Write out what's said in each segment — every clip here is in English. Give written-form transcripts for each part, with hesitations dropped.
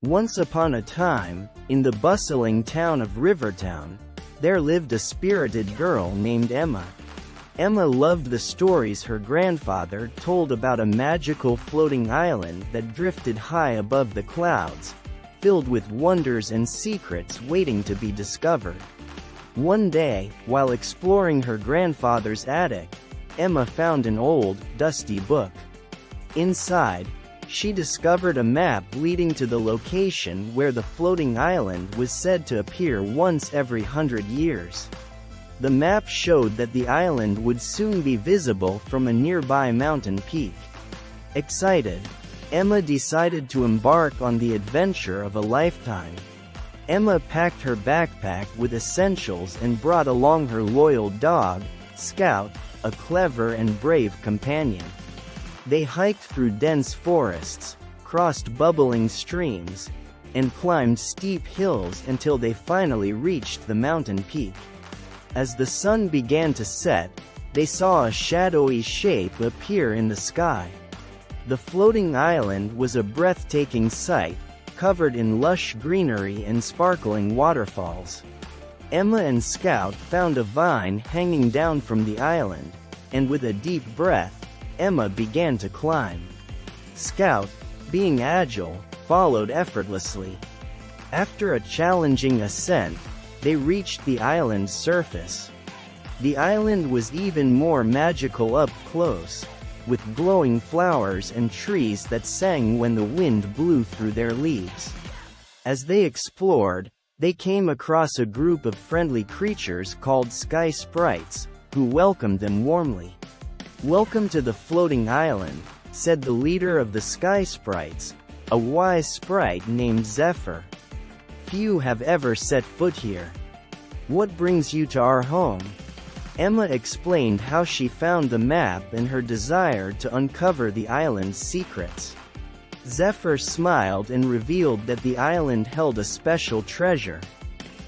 Once upon a time, in the bustling town of Rivertown, there lived a spirited girl named Emma. Emma loved the stories her grandfather told about a magical floating island that drifted high above the clouds, filled with wonders and secrets waiting to be discovered. One day, while exploring her grandfather's attic, Emma found an old, dusty book. Inside, she discovered a map leading to the location where the floating island was said to appear once every 100 years. The map showed that the island would soon be visible from a nearby mountain peak. Excited, Emma decided to embark on the adventure of a lifetime. Emma packed her backpack with essentials and brought along her loyal dog, Scout, a clever and brave companion. They hiked through dense forests, crossed bubbling streams, and climbed steep hills until they finally reached the mountain peak. As the sun began to set, they saw a shadowy shape appear in the sky. The floating island was a breathtaking sight, covered in lush greenery and sparkling waterfalls. Emma and Scout found a vine hanging down from the island, and with a deep breath, Emma began to climb. Scout, being agile, followed effortlessly. After a challenging ascent, they reached the island's surface. The island was even more magical up close, with glowing flowers and trees that sang when the wind blew through their leaves. As they explored, they came across a group of friendly creatures called sky sprites, who welcomed them warmly. "Welcome to the floating island," said the leader of the sky sprites, a wise sprite named Zephyr. "Few have ever set foot here. What brings you to our home?" Emma explained how she found the map and her desire to uncover the island's secrets. Zephyr smiled and revealed that the island held a special treasure,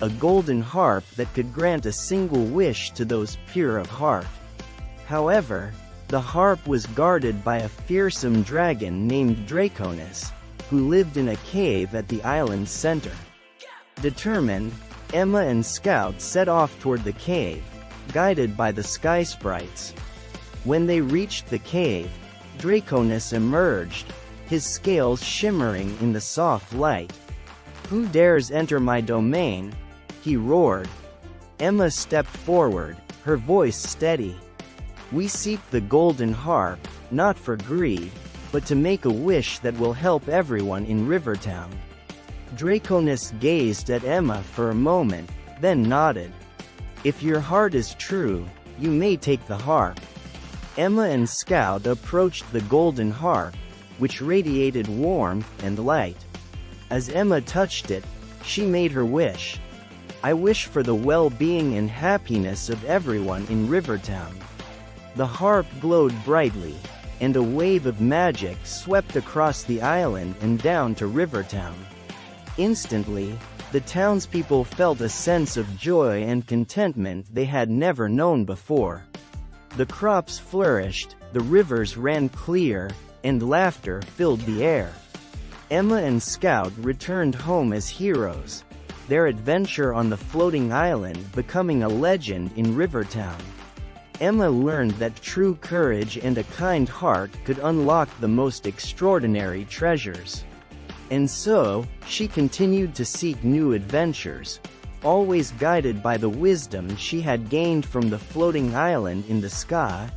a golden harp that could grant a single wish to those pure of heart. However, the harp was guarded by a fearsome dragon named Draconis, who lived in a cave at the island's center. Determined, Emma and Scout set off toward the cave, guided by the sky sprites. When they reached the cave, Draconis emerged, his scales shimmering in the soft light. "Who dares enter my domain?" he roared. Emma stepped forward, her voice steady. "We seek the golden harp, not for greed, but to make a wish that will help everyone in Rivertown." Draconis gazed at Emma for a moment, then nodded. "If your heart is true, you may take the harp." Emma and Scout approached the golden harp, which radiated warmth and light. As Emma touched it, she made her wish. "I wish for the well-being and happiness of everyone in Rivertown." The harp glowed brightly, and a wave of magic swept across the island and down to Rivertown. Instantly, the townspeople felt a sense of joy and contentment they had never known before. The crops flourished, the rivers ran clear, and laughter filled the air. Emma and Scout returned home as heroes, their adventure on the floating island becoming a legend in Rivertown. Emma learned that true courage and a kind heart could unlock the most extraordinary treasures. And so, she continued to seek new adventures, always guided by the wisdom she had gained from the floating island in the sky.